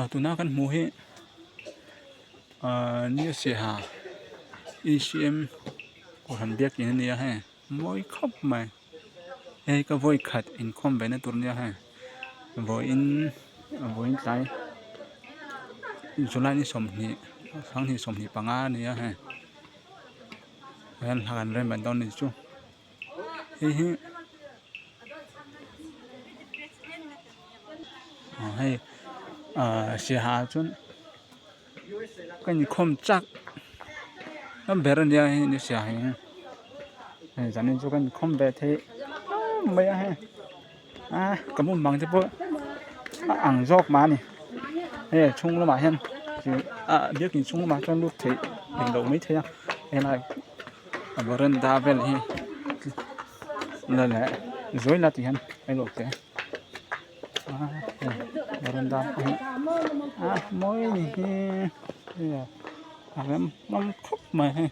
tụi nó cần mua hết như Siahâ ECM của thằng biakin này ha mỗi khóc mà hay cái voi khát in com về nó tụi nó ha voi trái July ni som ni sang ni som ni panga ni ha han han ren ban don ni chu hi hay Siahâ chun cái ni com chắc nó bé hơn nha ni Siahâ hay cho nên cho cái com bé thế mấy ha cảm ơn bằng chứ bộ ăn dọc mà này hey chung nó mà hen biết nhìn chung nó mà cho lúc thấy đỉnh đầu mấy thế à hay là berenda về này là rồi là thì hen hay lột thế berenda mỗi này em mong khóc mà hay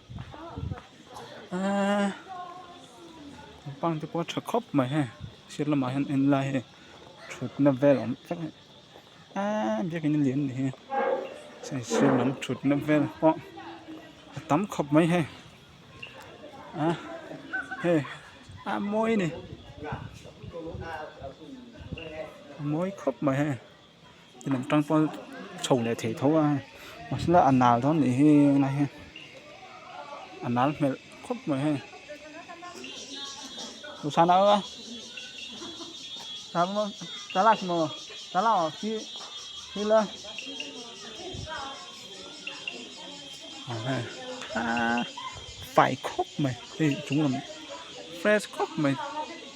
bằng cái quá trời khóc mà hay xin là mà hen in lại chụp nó về lắm chắc biết cái liền này sẽ nắm chụp nó về tắm khóc mấy hay môi này môi khóc mà hay thì làm trăng po sầu để thể thấu mà là ăn nào đó này này ăn nào mẹ khóc mà hay tu sao nữa sao mà sao là khi lên phải khóc mày thì chúng làm fresh khóc mày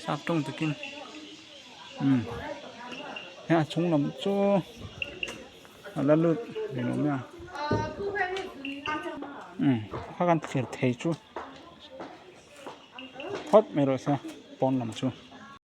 sao trong tự kinh chúng làm cho là lượt để nó nha các anh phải thấy chú hot mày rồi sao con làm chú